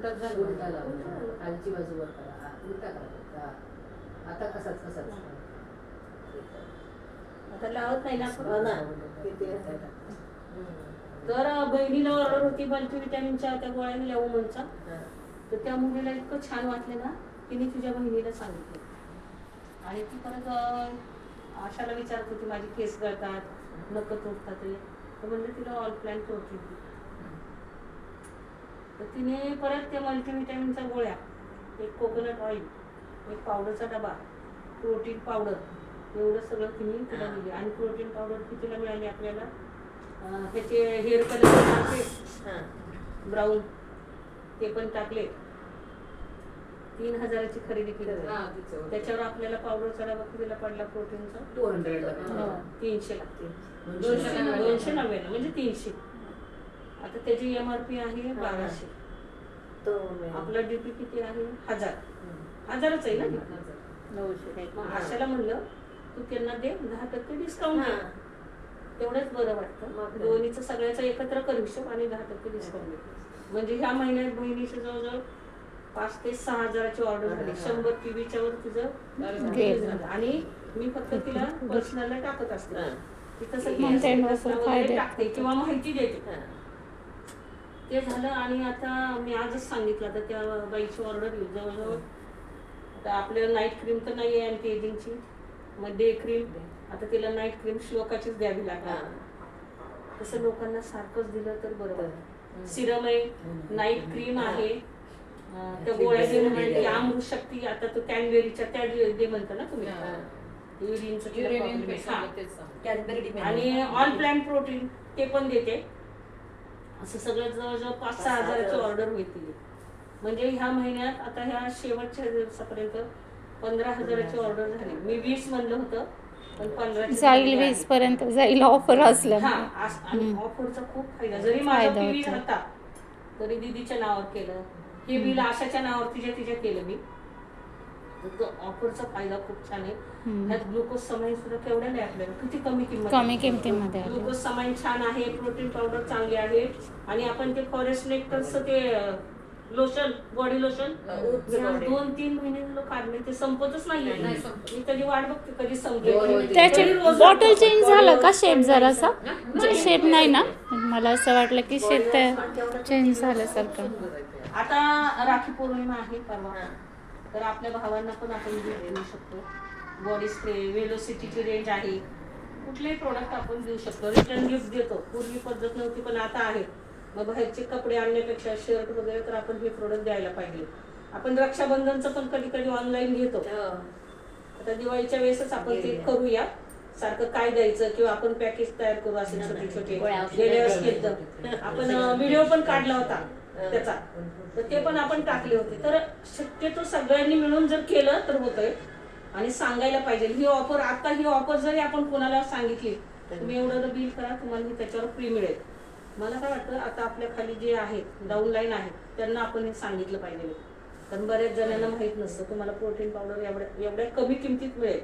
उलटा लावला, खालची बाजू वर करा, उलटा करा. आता कसाच आता लावत नाही ना आपण. तर तर बहिणीला ऑर्डर होती मल्टीव्हिटॅमिनच्या त्या गोळ्या दिल्या ओमनचा. तर त्या मुलीला इतकं छान वाटलं ना, तिने तिच्या बहिणीला सांगितलं. आणि ती परत आशाला विचारत होती माझी केस गळतात, नख तुटतात ते. तर म्हणलं तिला ऑल प्लॅन प्रोटीन. तर तिने परत त्या मल्टीव्हिटॅमिनच्या गोळ्या, एक कोकोनट ऑइल, एक पावडरचा डबा, प्रोटीन पावडर, एवढं सगळं तिने तिला दिली. आणि प्रोटीन पावडर कितीला मिळाली आपल्याला? ह्याचे हेअर कलर टाकले ब्राऊन, ते पण टाकले. 3000ची खरेदी केली. त्याच्यावर आपल्याला पावडरचा डबा कितीला पडला प्रोटीनचा? 300 लागते. 299 म्हणजे 300. आता त्याची MRP आहे 1200. आपला DP किती आहे? 1000च आहे ना. 900. आशाला म्हणलं तू त्यांना दे 10% डिस्काउंट दे. तेवढंच बरं वाटतं. दोन्हीचं सगळ्याचा एकत्र कर हिशोब आणि 10% डिस्काउंट दे. म्हणजे ह्या महिन्यात बहिणीची जवळजवळ 5 ते 6 हजाराची ऑर्डर झाली. 100 PVच्या वर तुझं. आणि मी फक्त तिला पर्सनलला टाकत असते. ती तसं टाकते किंवा माहिती देते. ते झालं. आणि आता मी आजच सांगितलं तर त्या बाईची ऑर्डर येईल जवळजवळ. आता आपल्याला नाईट क्रीम तर नाही आहे अँटी एजिंगची, मग डे क्रीम. आता तिला नाईट क्रीम श्लोकाचीच द्यावी लागणार. तसं लोकांना सारखंच दिलं तर बरोबर. सिरम आहे, नाईट क्रीम आहे, त्या गोळ्या जे म्हणजे अमृत शक्ती. आता तो कॅनबेरीच्या त्या जे म्हणता ना तुम्ही, आणि ऑल प्लॅन प्रोटीन ते पण देते. असं सगळं जवळजवळ 5-6 हजाराची ऑर्डर होईल. म्हणजे ह्या महिन्यात आता ह्या शेवटच्या दिवसापर्यंत 15,000ची ऑर्डर झाली. मी 20 म्हणलं होतं, पण 15 जाईल. 20 पर्यंत जाईल ऑफर असलं. आणि ऑफरचा खूप फायदा. जरी माझा PV होता तरी दीदीच्या नावावर केलं. हे बिल आशाच्या नावावर तिच्या केलं मी. तो ऑफरचा फायदा खूप छान आहे. ह्यात ग्लुकोज समाईन सुद्धा केवढ्या नाही आपल्याला, किती कमी किमतीमध्ये. ग्लुकोज समाईन छान आहे, प्रोटीन पावडर चांगली आहे. आणि आपण ते फॉरेस्ट नेक्टरचं ते लोशन, बॉडी लोशन 2-3 महिने काढले, ते संपतच नाहीये. मी कधी वाट बघते कधी संपेल. त्याचे बॉटल चेंज झालं का शेप जरासा? शेप नाही ना, मला असं वाटलं की शेप चेंज झाल्यासारखं. आता राखी पौर्णिमा आहे परवा, तर आपल्या भावांना पण आपण गिफ्ट देऊ शकतो. बॉडी स्प्रे, वेलोसिटीची रेंज आहे. कुठलेही प्रोडक्ट आपण देऊ शकतो. रिटर्न गिफ्ट देतो. पूर्वी पद्धत नव्हती पण आता आहे. मग बाहेरचे कपडे आणण्यापेक्षा शर्ट वगैरे तर आपण हे प्रोडक्ट द्यायला पाहिजे. आपण रक्षाबंधनचं पण कधी कधी ऑनलाईन घेतो. आता दिवाळीच्या वेळेसच आपण ते करूया. सारखं काय द्यायचं किंवा आपण पॅकेज तयार करू असे छोटे छोटे. गेल्या वेळेस घेतलं आपण, व्हिडिओ पण काढला होता त्याचा, तर ते पण आपण टाकले होते. तर शक्यतो सगळ्यांनी मिळून जर केलं तर होतंय. आणि सांगायला पाहिजे ही ऑफर. आता ही ऑफर जरी आपण कोणाला सांगितली, तुम्ही एवढं बिल करा, तुम्हाला त्याच्यावर फ्री मिळेल. मला काय वाटतं आता आपल्या खाली जे आहेत डाऊनलाईन आहेत त्यांना आपण हे सांगितलं पाहिजे. कारण बऱ्याच जणांना माहित नसतं तुम्हाला प्रोटीन पावडर एवढ्या कमी किमतीत मिळेल.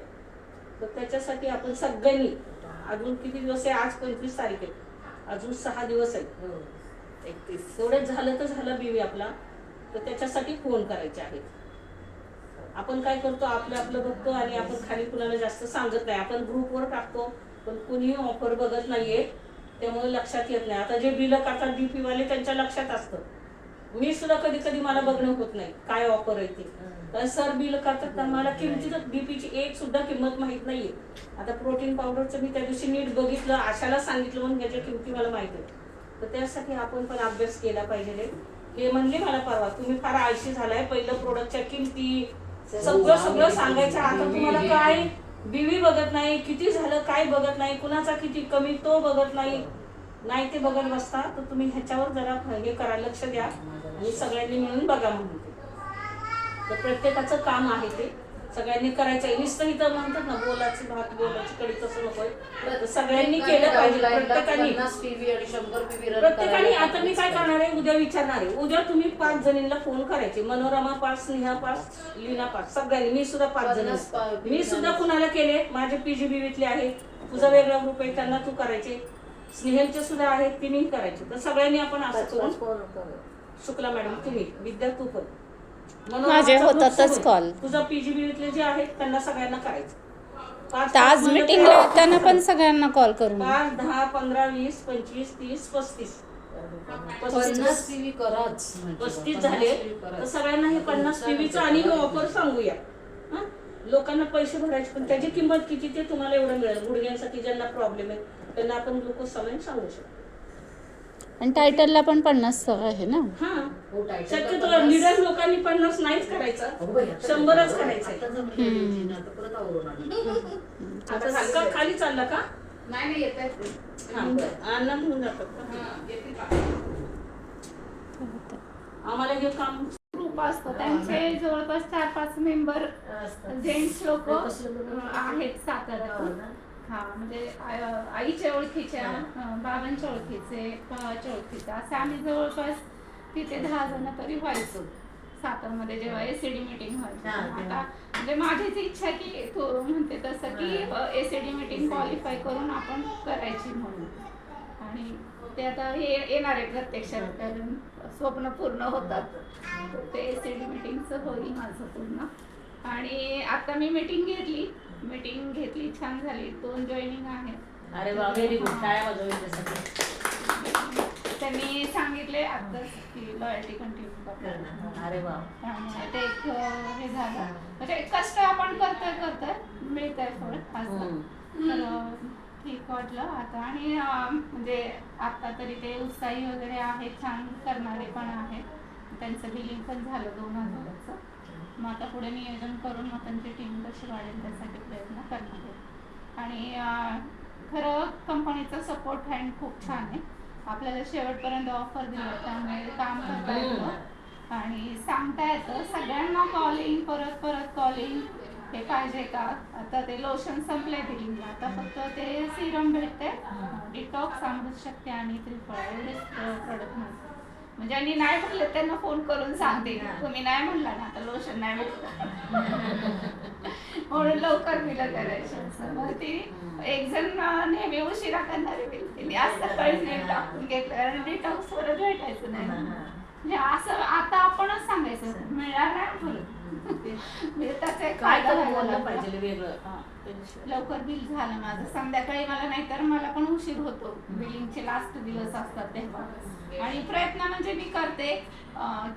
तर त्याच्यासाठी आपण सगळ्यांनी, अजून किती दिवस आहे? आज 25 तारीख आहे, अजून 6 दिवस आहेत. 31 तेवढंच झालं तर झालं बीवी आपला. तर त्याच्यासाठी फोन करायचे आहेत. आपण काय करतो, आपलं बघतो आणि आपण खाली कुणाला जास्त सांगत नाही. आपण ग्रुपवर टाकतो पण कुणीही ऑफर बघत नाहीये, त्यामुळे लक्षात येत नाही. आता जे बिल करतात DP वाले त्यांच्या लक्षात असतं. मी सुद्धा कधी कधी मला बघणं होत नाही काय ऑफर आहे ते. कारण सर बिल करतात तर मला किमतीच DPची एक सुद्धा किंमत माहित नाहीये. आता प्रोटीन पावडरचं मी त्या दिवशी नीट बघितलं, आशाला सांगितलं म्हणून त्याच्या किमती मला माहित आहे. तर त्यासाठी आपण पण अभ्यास केला पाहिजे. हे म्हणले मला परवा, तुम्ही फार आळशी झालाय, पहिलं प्रोडक्टच्या किमती सगळं सांगायचं. आता तुम्हाला काय बीवी बघत नाही, किती झालं काय बघत नाही, कुणाचा किती कमी तो बघत नाही ते बघत बसता. तर तुम्ही ह्याच्यावर जरा हे करा, लक्ष द्या आणि सगळ्यांनी मिळून बघा म्हणून. तर प्रत्येकाचं काम आहे ते सगळ्यांनी करायचं आहे. नुसतं इथं म्हणतात ना बोलाची भात बोलाची कडी, तसं नकोय. सगळ्यांनी केलं पाहिजे. प्रत्येकाने आता मी काय करणार आहे, उद्या विचारणार आहे. उद्या तुम्ही 5 जणींना फोन करायचे. मनोरमा 5, स्नेहा 5, लीना 5, सगळ्यांनी. मी सुद्धा 5 जण, मी सुद्धा कुणाला केले. माझे PGBVतले आहे, तुझा वेगळा ग्रुप आहे त्यांना तू करायचे. स्नेहलचे सुद्धा आहेत, तिन्ही करायचे. तर सगळ्यांनी आपण असं करून शुक्ला मॅडम तुम्ही, विद्या तू पण. माझे मनोरमाचा group होतातच सोडून call. तुझं PGBतले जे आहेत त्यांना सगळ्यांना करायचं. तर आज मीटिंगला येताना पण सगळ्यांना कॉल करून 5, 10, 15, 20, 25, 30, 35. 50 PV कराच म्हणजे 35 50 झाले PV तर कराच. सगळ्यांना हे 50 PVचं आणि ऑफर सांगूया. हं? लोकांना पैसे भरायचे पण त्याची किंमत किती ते तुम्हाला एवढं मिळेल. गुडघ्यांसाठी ज्यांना प्रॉब्लेम आहे त्यांना आपण ग्लुकोज सगळ्यांना सांगू शकतो. आणि टायटलला पण 50 आहे ना. हा हो, टायटल शक्यतो 50. लिडर लोकांनी 50 नाहीच करायचं, हो बाई, आता 100च करायचंय. आता जमलं नाही, आता परत आवरून आली. आता हलका खाली चालला का? नाही येत आहे. हा अन्न घेऊन जातात का? आम्हाला हे काम ग्रुप असतो त्यांचे जवळपास 4-5 मेंबर जेंट्स लोक आहेत साताऱ्यातून. हा म्हणजे आईच्या ओळखीच्या, बाबांच्या ओळखीचे, भावाच्या ओळखीचे, असे आम्ही जवळपास तिथे 10 जण तरी व्हायचो सातारमध्ये जेव्हा एसीडी मीटिंग व्हायची. आता म्हणजे माझीच इच्छा की तू म्हणते तसं की एसीडी मीटिंग क्वालिफाय करून आपण करायची म्हणून. आणि ते आता येणार आहे प्रत्यक्षात, कारण स्वप्न पूर्ण होतात. ते एसीडी मीटिंगचं होईल माझं पूर्ण. आणि आता मी मीटिंग घेतली छान झाली. 2 जॉईनिंग आहेत. अरे वा, व्हेरी गुड. काय वाजवलं त्यासाठी? त्यांनी सांगितले आताच की लॉयल्टी कंटिन्यू करा. अरे वा, त्यामुळे ते एक हे झालं. म्हणजे कष्ट आपण करतोय मिळतंय फळ असं. तर ठीक वाटलं आता. आणि म्हणजे आता तरी ते उत्साही वगैरे आहेत, छान करणारे पण आहेत. त्यांचं बिलिंग पण झालं 2000चं. मग आता पुढे नियोजन करून मग त्यांची टीम कशी वाढेल त्यासाठी प्रयत्न करणार आहे. आणि खरं कंपनीचा सपोर्ट हँड खूप छान आहे. आपल्याला शेवटपर्यंत ऑफर दिलं त्यामुळे काम करता येतं आणि सांगता येतं सगळ्यांना. कॉलिंग परत कॉलिंग हे पाहिजे का. आता ते लोशन संपले बिलिंगला, आता फक्त ते सिरम भेटते, डिटॉक्स, अमृतशक्ती आणि त्रिफळा एवढेच प्रोडक्ट मिळतात. म्हणजे आणि नाही म्हणले त्यांना फोन करून सांगते, तुम्ही नाही म्हणला ना आता लोशन नाही भेटत म्हणून लवकर बिलं करायचं. मग ती एक जण नेहमी उशिरा करणारी बिल तिने आज सकाळीच नीट टाकून घेतलं, कारण डिटॉक्स परत भेटायचं नाही. म्हणजे असं आता आपणच सांगायचं मिळणार नाही पाहिजे वेगळं. लवकर बिल झालं माझं संध्याकाळी. नाहीतर मला पण उशीर होतो. बिलिंगचे लास्ट दिवस असतात तेव्हा. आणि प्रयत्न म्हणजे मी करते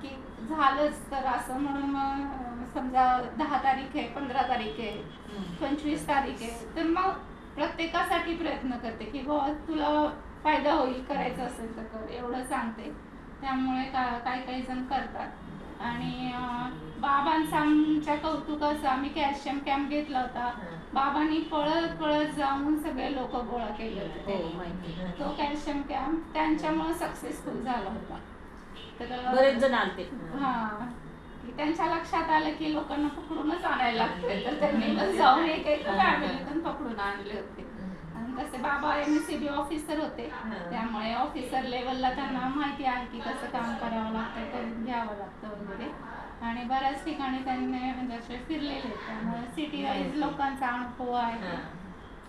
की झालंच तर असं म्हणून. मग समजा 10 तारीख आहे, 15 तारीख आहे, 25 तारीख आहे, तर मग प्रत्येकासाठी प्रयत्न करते की बाबा तुला फायदा होईल, करायचं असेल तर कर, एवढं सांगते. त्यामुळे काही जण करतात. आणि बाबांचं आमच्या कौतुकाचं आम्ही कॅल्शियम कॅम्प घेतला होता. बाबांनी पळत जाऊन सगळे लोक गोळा केले होते. तो कॅल्शियम कॅम्प त्यांच्यामुळे सक्सेसफुल झाला होता. तर बरेच जण आलते. हा, त्यांच्या लक्षात आलं की लोकांना पकडूनच आणायला लागते, तर त्यांनी जाऊन एक फॅमिलीतून पकडून आणले होते. आणि तसे बाबा MSCB ऑफिसर होते, त्यामुळे ऑफिसर लेवलला त्यांना माहिती आहे की कसं काम करावं लागतं, करून घ्यावं लागतं वगैरे. आणि बऱ्याच ठिकाणी त्यांनी म्हणजे असे फिरलेले, त्यामुळे सिटी वाईज लोकांचा अनुभव आहे.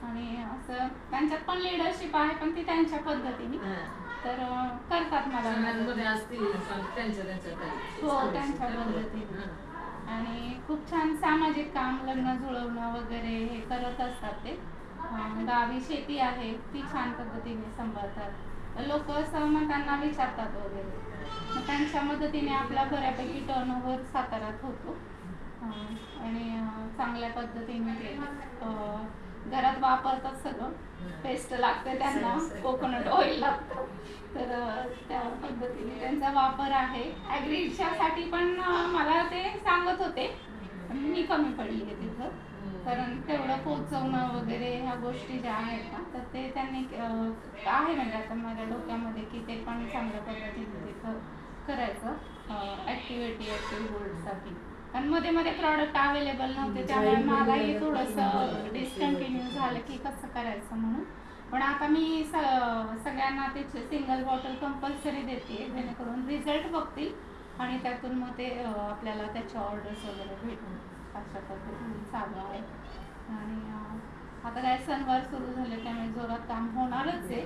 आणि असं त्यांच्यात पण लिडरशिप आहे, पण ती त्यांच्या पद्धतीने तर करतात मला हो त्यांच्या पद्धतीने. आणि खूप छान सामाजिक काम, लग्न जुळवणं वगैरे हे करत असतात ते. गावी शेती आहे ती छान पद्धतीने सांभाळतात. लोक सहमतांना विचारतात वगैरे, मग त्यांच्या मदतीने आपला बऱ्यापैकी टर्नओव्हर साताऱ्यात होतो. आणि चांगल्या पद्धतीने ते घरात वापरतात सगळं. पेस्ट लागते त्यांना, कोकोनट ऑइल लागतं, तर त्या पद्धतीने त्यांचा वापर आहे. ॲग्रीच्यासाठी पण मला ते सांगत होते, पण मी कमी पडली आहे तिथं, कारण तेवढं पोचवणं वगैरे ह्या गोष्टी ज्या आहेत ना, तर ते त्यांनी आहे म्हणजे आता माझ्या डोक्यामध्ये की ते पण चांगल्या पद्धतीने तिथं करायचं ॲक्टिव्हिटी गोल्डसाठी. कारण मध्ये प्रॉडक्ट अवेलेबल नव्हते, त्यामुळे मलाही थोडंसं डिस्कंटिन्यू झालं की कसं करायचं म्हणून. पण आता मी सगळ्यांना ते सिंगल बॉटल कंपल्सरी देते, जेणेकरून रिझल्ट बघतील आणि त्यातून मग ते आपल्याला त्याच्या ऑर्डर्स वगैरे भेटून अशा पद्धतीने चालू आहे. आणि आता काय सणवार सुरू झाले त्यामुळे जोरात काम होणारच आहे.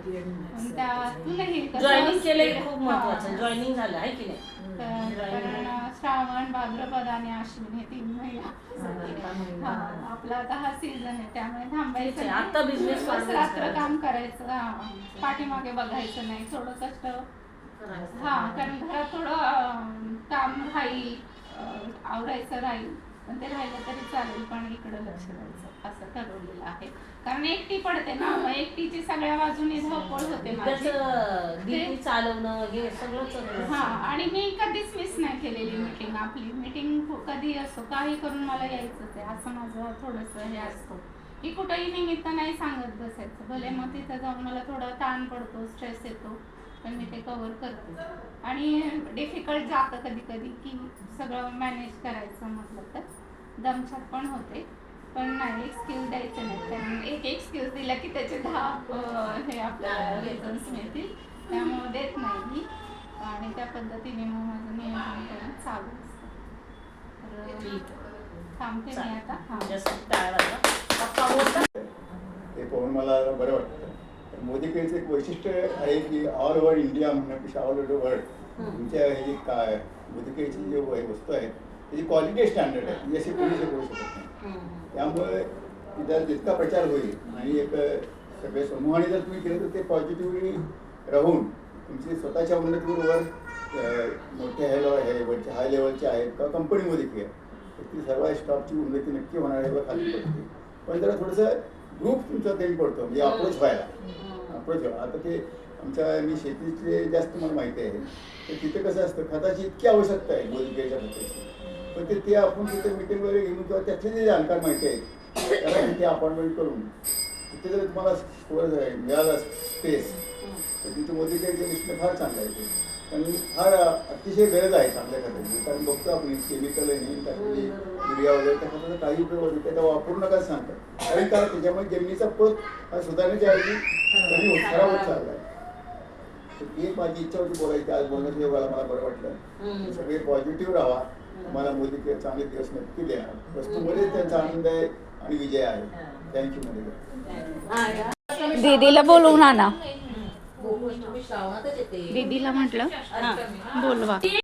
पण त्यातूनही जॉईनिंग केलंय खूप महत्वाचं. जॉईनिंग झालं आहे की नाही. कारण श्रावण, भाद्रपद आणि अश्विन हे 3 महिना हा, आपला आता हा सीझन आहे, त्यामुळे थांबायचं नाही. आता बिझनेस दिवस रात्र काम करायचं, पाठीमागे बघायचं नाही, थोडं कष्ट कारण घरात थोडं काम राहील, आवरायचं राहील, पण ते राहिलं तरी चालेल, पण इकडं लक्ष द्यायचं असं ठरवलेलं आहे. कारण एकटी पडते ना, मग एकटीची सगळ्या बाजूनी धावपळ होते माझी. चालवणं हे सगळं आणि मी कधीच मिस नाही केलेली मीटिंग. आपली मीटिंग कधी असो, काही करून मला यायचंच आहे असं माझं थोडंसं हे असतं की कुठंही निमित्त नाही सांगत बसायचं. भले मग तिथं जाऊन मला थोडा ताण पडतो, स्ट्रेस येतो, पण मी ते कव्हर करते. आणि डिफिकल्ट जातं कधी कधी की सगळं मॅनेज करायचं म्हटलं तर दमछाक पण होते, पण नाही एक्सक्यूज द्यायचे नाही. कारण एक एक्सक्यूज दिला की त्याचे 10 हे आपल्याला रिझन्स मिळतील, त्यामुळे देत नाही मी. आणि त्या पद्धतीने मग माझं नियोजन करून चालू असतं. तर थांबते मी आता. ते पाहून मला बरं वाटतं. मोदी केळीचं एक वैशिष्ट्य आहे की ऑल ओव्हर इंडिया म्हणण्यापेक्षा ऑल ओव्हर वर्ल्ड तुमच्या हे काय मोदी केळीची जी वस्तू आहे त्याची क्वालिटी स्टँडर्ड आहे, ती अशी कोणी करू शकत नाही. त्यामुळे त्याचा जितका प्रचार होईल आणि एक सगळे समूहाने जर तुम्ही केलं तर ते पॉझिटिव्हली राहून तुमची स्वतःच्या उन्नतीवर मोठ्या वरच्या हाय लेवलचे आहेत किंवा कंपनीमध्ये केलं तर ती सर्व स्टॉकची उन्नती नक्की होणार आहे व खाली पडते. पण जरा थोडंसं ग्रुप तुमचा कमी पडतो, म्हणजे अप्रोच व्हायला. आता ते मी शेतीचे जास्त मला माहिती आहे, तर तिथे कसं असतं खताची इतकी आवश्यकता आहे मोदी केळीच्या खताची, पण ते आपण तिथे मीटिंग वगैरे घेऊन किंवा त्यातले जे जाणकार माहिती आहेत त्याला तिथे अपॉइंटमेंट करून तिथे जर तुम्हाला मिळाला स्पेस तर तिथे मोदी केळीच्या दृष्टीने फार चांगलं आहे ते. आणि फार अतिशय गरज आहे चांगल्या खताची. कारण बघतो आपण केमिकल टाकली युरिया वगैरे त्या खताचा काही उपयोग होतो, त्याचा वापरू नका सांगतात. कारण काय त्याच्यामुळे जमिनीचा पोत हा सुधारण्याच्या ऐवजी कमी खराब होत चालला आहे. तर ती एक माझी इच्छा होती बोलायची. आज बोलण्याच्या योगाला मला बरं वाटलं. सगळे पॉझिटिव्ह राहा, तुम्हाला मोदी केळी चांगले दिवस नक्की देणार. वस्तूमध्ये त्यांचा आनंद आहे आणि विजय आहे. थँक्यू मध्ये. दीदीला बोलवून आणा. श्रावणातच येते. दीदीला म्हटलं बोलवा.